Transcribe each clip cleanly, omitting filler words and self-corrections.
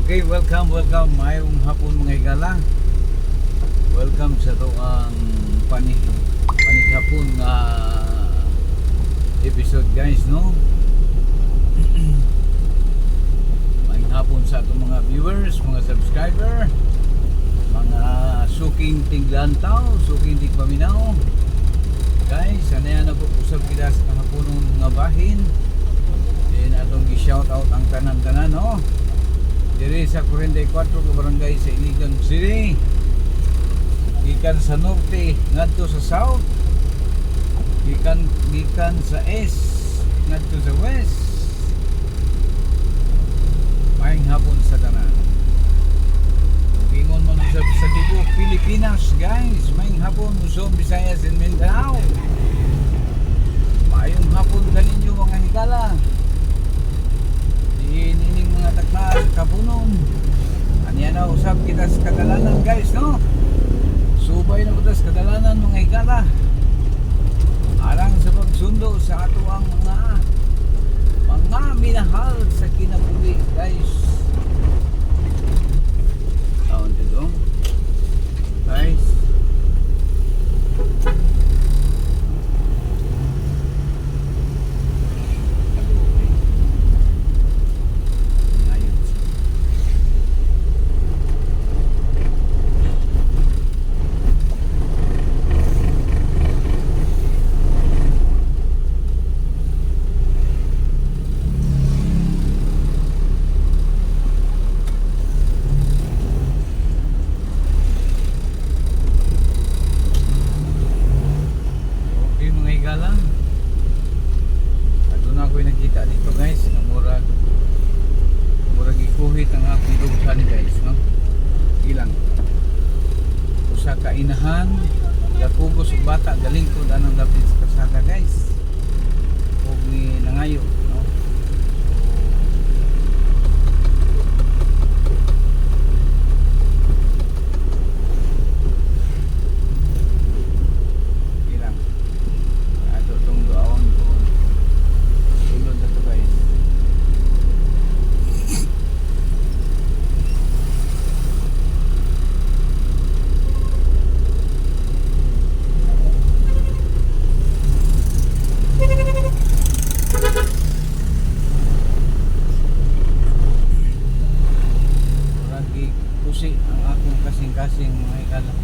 Okay, welcome. Mayong hapon mga higala. Welcome sa to ang hapon nga episode guys, no? Mayong hapon sa atong mga viewers, mga subscriber, mga suking tiglantaw, suking tigpaminaw. Guys, sanayan na po usap kita sa kahaponon nga bahin. And atong gi-shout out ang tanan-tanan, no? Diri sa 44 ka barangay sa Iligan City. Gikan sa norte ngadto sa south. Gikan sa east ngadto sa west. Maayong hapon sa tanan. Gingon mo sa tibuok Pilipinas, guys. Maayong hapon Luzon, Visayas, and Mindanao. Maayong hapon kaninyo mga higala. Ining mga takna kapunon. Anya na usap kita sa kadalanan guys, no? Subay na kita sa kadalanan mga higala. Alang sa pagsundo sa ato ang mga minahal sa kinabuhi guys. Taon dito guys. Lang. Doon ako'y nakita dito guys na murag ikuhit ang akong lubsan guys, no? Ilang usa ka inahan gapugos ug bata galing ko danang dapit sa kasada guys ug ni nangayo, no? Kusi ang akong kasing-kasing mga higala.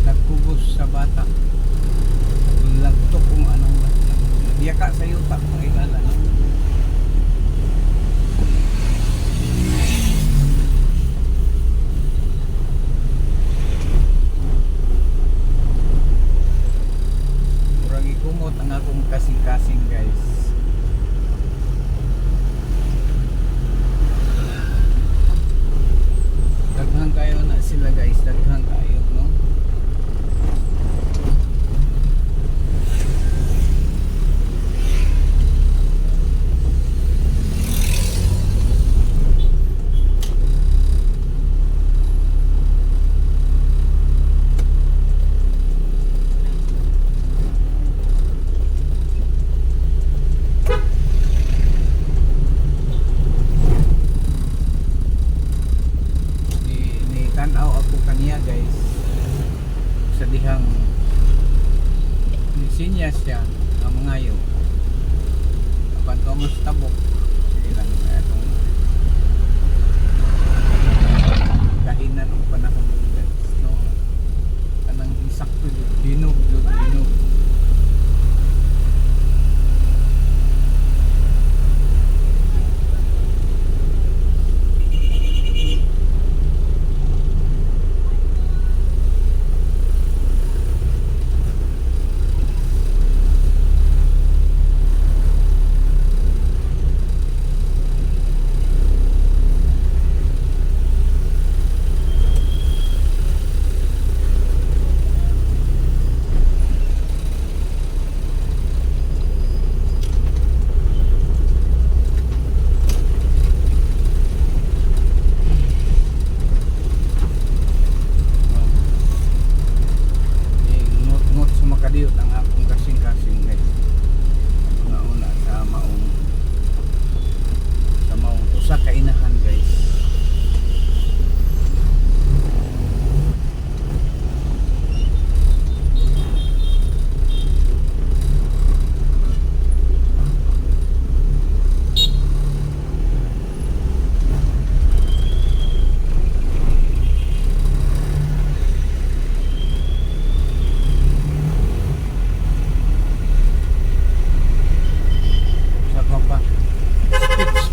Nagpugos sa bata. Lagtok kung anong nagyaka sa yuta mga higala, no? Murang ikumot ang akong kasing-kasing guys. Daghang kayo na sila guys, daghang kayo, no?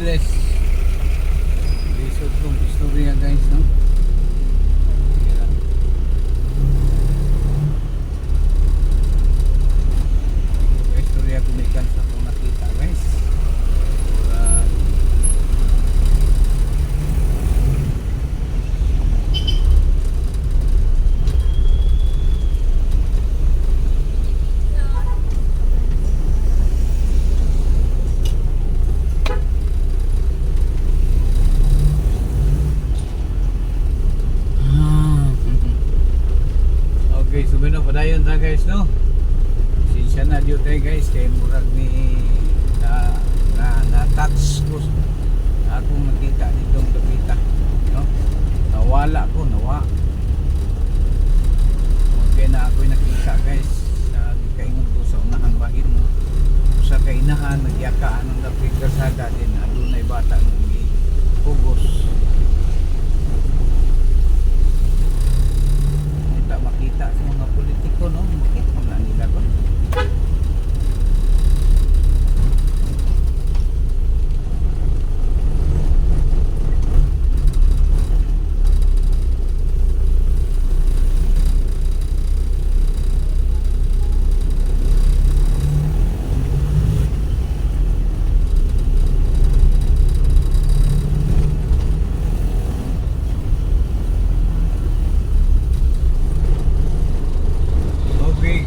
useless. Lisod kong istorya guys, no? Hirap. Istorya kumikan sa kung nakita guys. Okay, so padayon ta guys, no? Sinsya na diyo tayo guys, kay murag ni na touch ko akong nakita nitong lapita, no? Nawala ko, okay na ako'y nakita guys sa kaingon ko sa unahang bahin, no? Sa kainahan nagyakaan ng lapit kasada din adunay bata ng pugos. Makita sa mga politiko, no? Makita mo lang nila ko.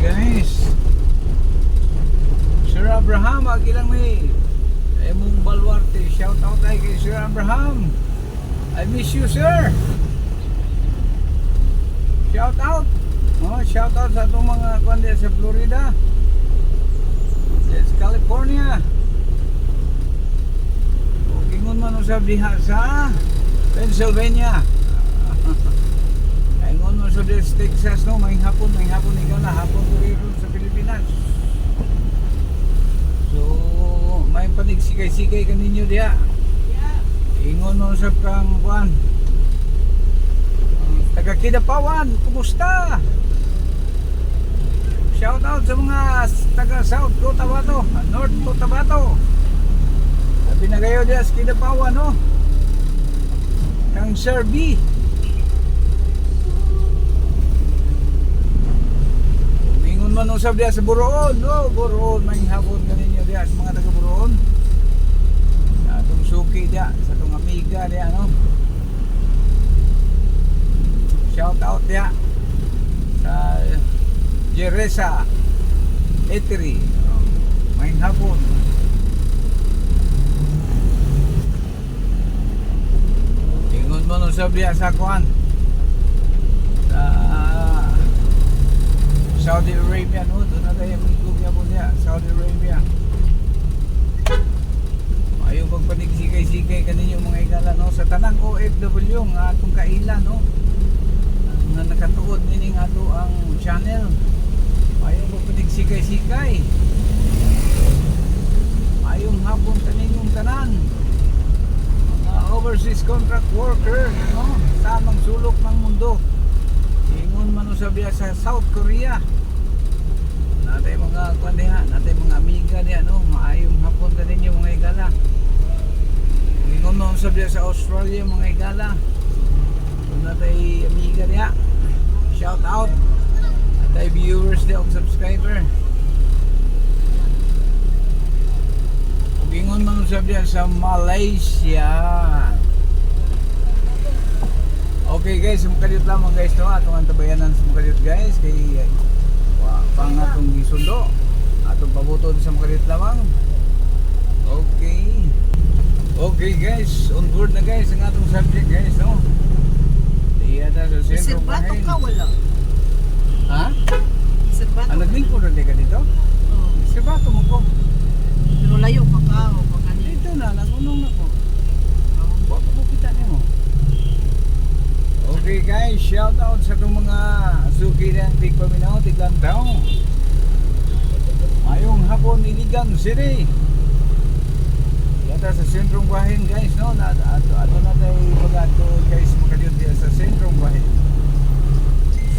Guys, Sir Abraham, agilang may mong balwarte. Shout out tayo kay Sir Abraham. I miss you, sir. Shout out. Shout out sa itong mga kundi sa Florida, sa California. Kingon man usab diha sa Pennsylvania. Ingon mo sa Texas, no? May hapon ikaw na hapon ko rin sa Pilipinas. So may panigsikay-sikay ka ninyo diya. Ingon mo sa kang kuan, taga Kidapawan, kumusta? Shout out sa mga taga South Cotabato, North Cotabato. Sabi na kayo diya sa Kidapawan, no? Kang Sir B. Man usab diya sa Buroon, no? Buroon, may hapon kaninyo diya sa mga taga Buroon. Sa atong suki diya, sa atong amiga diya, no? Shout out diya sa Jeresa Eatery, may hapon. Ingon man usab diya sa kuan, sa Saudi Arabia, no? Doon na tayo magigugya po niya, Saudi Arabia. Ayaw magpanig-sikay-sikay kaninyo mga igala, no? Sa tanang OFW nga atong kaila, no? Na nakatuod nining ato ang channel. Ayaw magpanig-sikay-sikay. Ayaw hapon kaninyong tanan. Mga overseas contract worker, no? Sa amang sulok ng mundo. Ingon man usab diya sa South Korea. Natay mga kuan diha, natay mga amiga diha, no? Maayong hapon ta ninyo mga igala. Ingon man usab diya sa Australia mga igala. Kung natay amiga diha, shout out. Natay viewers diha og subscriber. Ingon man usab diya sa Malaysia. Okay guys, sumukadiyot lamang guys, no? Atong antabayanan sumukadiyot guys kay pang atong gisundo, atong pabutod sa sumukadiyot lamang. Okay guys, on board na guys ang atong subject guys, no? Diya na sa sentro bahay. Sirbato ka wala? Ha? Sirbato ka? Naglingkod na di ka dito? Oo. Sirbato mo ko. Pero layo pa ka o pa kanina? Dito na, nagunong na ko. Huwag ko kita niyo mo. Okay guys, shout out sa itong mga suki ng Tigpaminaw, Tiglantaw. Ayong hapon Iligan City. Yata sa sentrong bahin guys, no? Ato na tayo pag-ato guys, makadiyot diya sa sentrong bahin.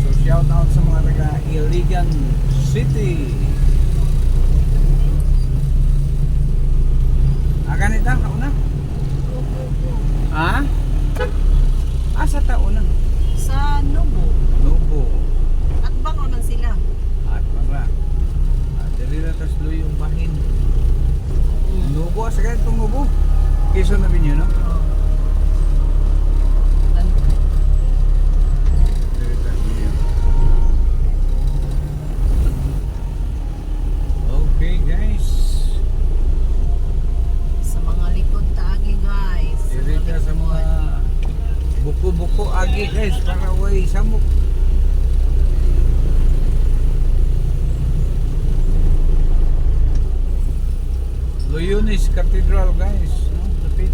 So shout out sa mga taga Iligan City. Ganita, ako na. Ha? Sa tao na. Sa Nubo. Nubo. At bango man sila. At mga. Dali na tas yung bahin. Nubo. Sa kaya itong Nubo. Quezon na binyo, no? Oh. Dali tas binyo. Okay, guys. Sa mga likod taagi guys. Dili sa mga buko-buko agi, guys. Para way samok. Luyunis Cathedral, guys. No? Lapit.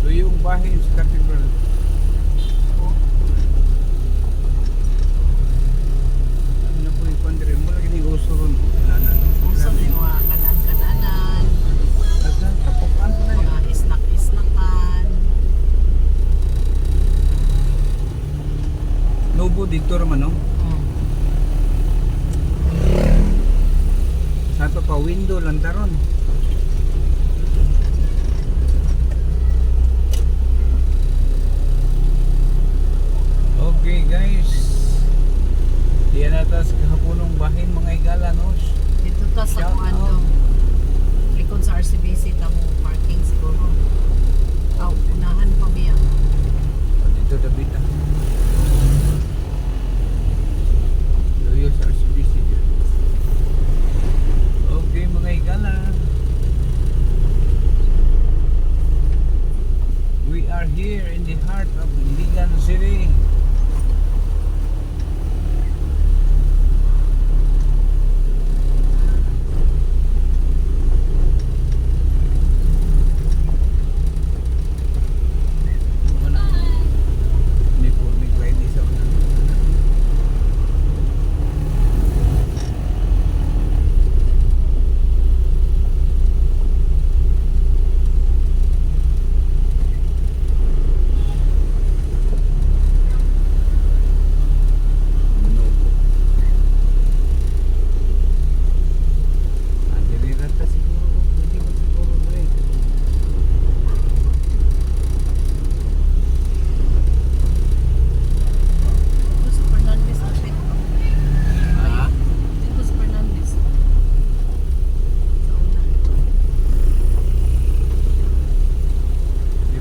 Luyong bahin sa Cathedral. Ano na po yung pandre? Mula gini uso ron. Sa mga kanan-kananan. Tapukan ko na yun. Mga isnak-isnakan. Nubo dito naman, no? Sa to pa window lang taron. Okay, guys. Diyan natas kahapunong bahin mga igala, no? Dito ta sa Shout kung ano. out. Likod sa RCBC tamo parking siguro. Aw, unahan pa biya. Dito Davita. Luyo sa RCBC dyan. Okay, mga igala. We are here in the heart of Ligan City. Dito sa Fernandez lapit. Ah, Dito sa Fernandez. Sa unan.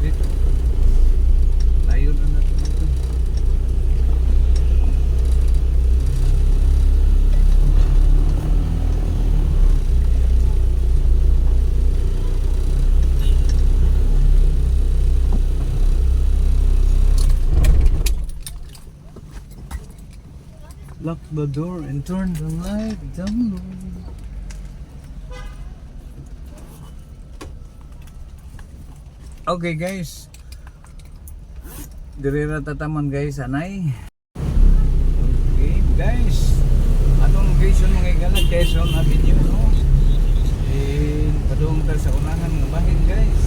dito. Layo na natin dito. Lock the door and turn the light down low. Okay, guys. Diri ra tataman, guys, anay. Okay, guys. Atong location mga igala, Quezon Avenue, no? Padung ta sa unahan ng bahin, guys.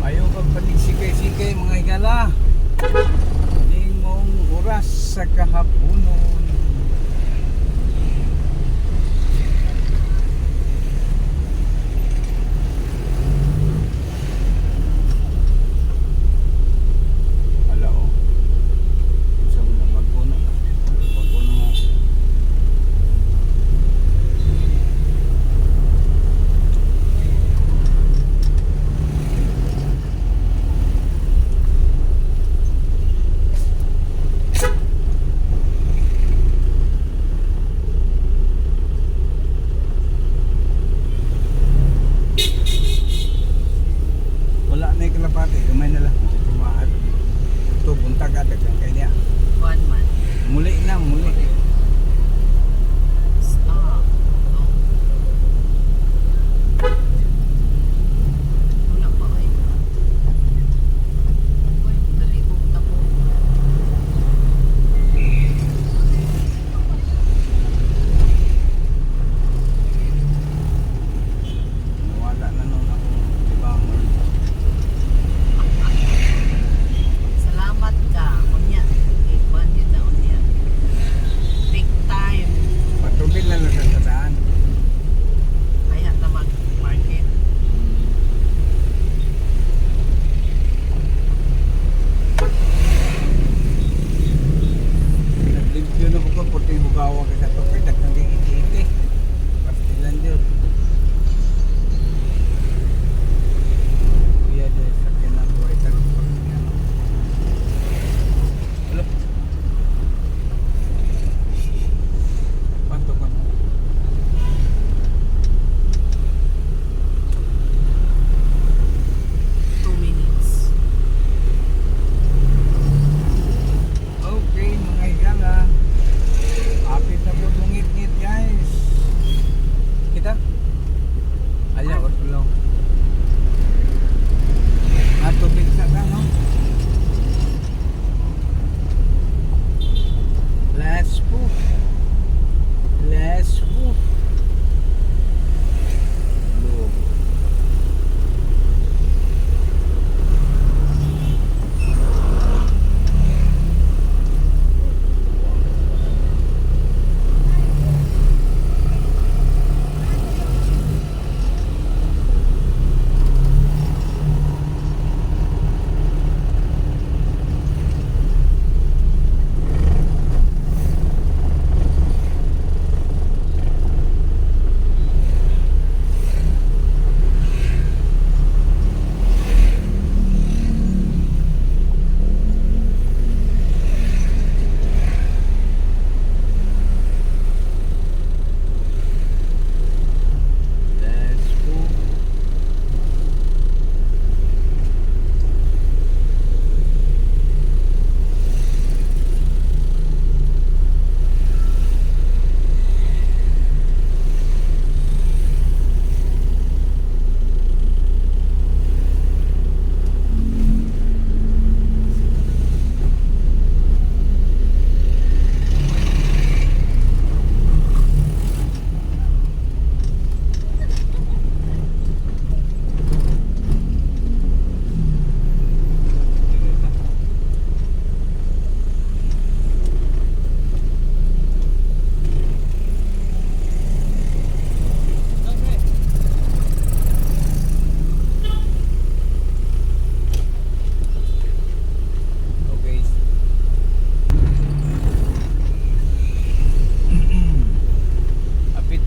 Ayaw kang paligsikay-sikay mga igala. Ning mong oras sa kahaponon. Ala, oh. Isang na, bago na. Bago na nga.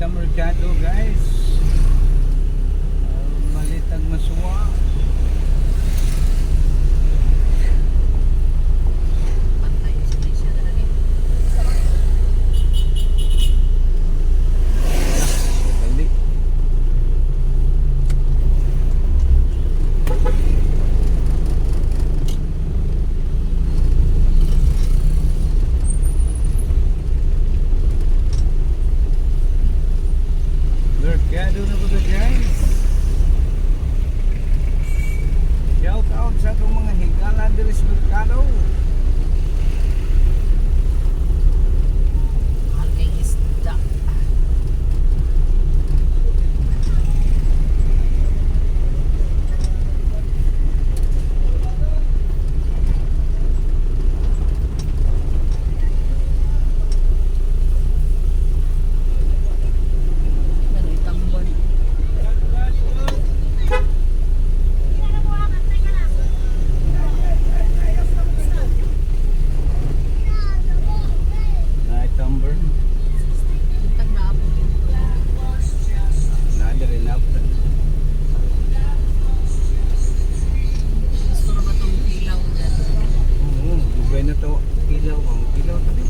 Dito merkado guys. Malitag masuwa. Pantay siya na rin. Dali. Merkado na ba ito guys? Shout out sa itong mga higala diri sa merkado. Mahal kayong isda. Gano'y tambon. Night number. Bintang naabot yung Nada rin up. gusto na ba itong ilaw dyan? Oo, dugay na to. Ilaw ang ilaw tabi.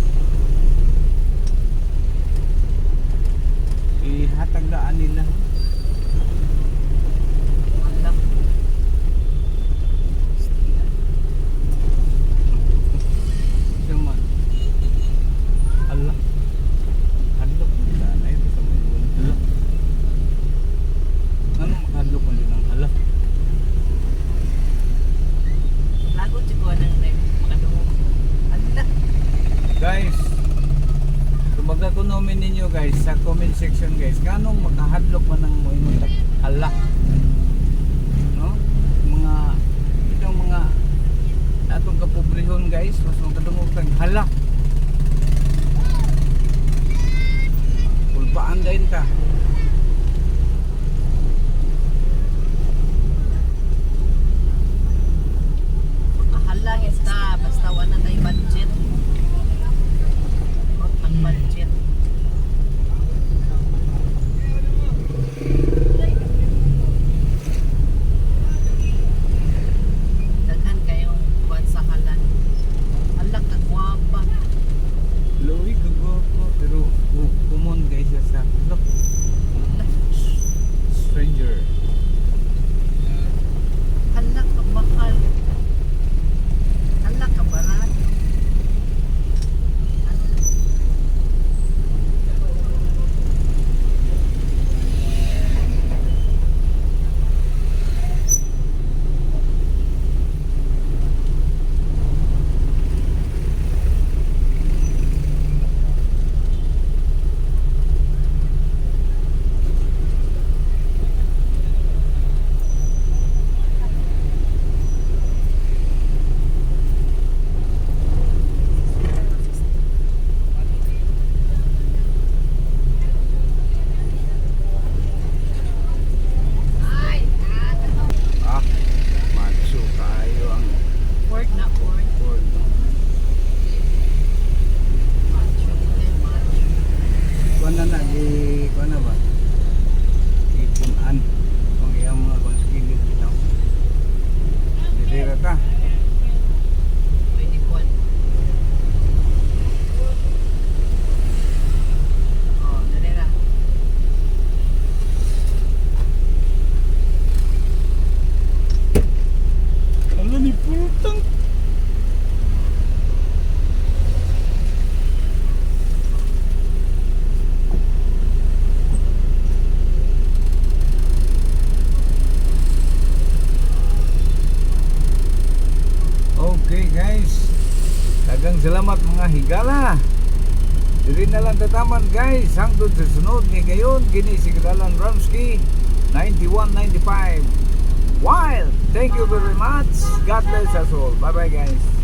Ihatag daan nila. Malak. Sama. Allah. Hadlok nila na ito sa mga hala. Ano makahadlok mo din ang hala? Lagot si Kuya ng makadungo. Ala. Guys, kumbaga kunomin ninyo guys sa comment section guys, kanong makahadlok man ng mo imong hala? No? Mga itong mga atong kapobrehon guys, mas makadungog kag hala. Kulpaan din ka. Makahala kita. Basta wala na yung budget. Ang budget. Daghan kayong buwan sa halan. Hala ka gwapa. Loy kagwapo pero kumon guys siya sa look, stranger. Hala ka mahal. Hala ka barato. Hala. Ah, matso kayo ang Pork na pork. board. Macho. Macho. Kuan na kuan na ba? Ipunan kung iyang mga konskilid bitaw. Didira ka. Pwede buwan. Oh, dali na. Ano ni putang? Okay guys, daghang salamat mga higala. Diri na lang tataman guys, hangtod sa sunod ni gayon kini si Kadalan Ramsky 9195 Wild. Thank you very much. God bless us all. Bye bye guys.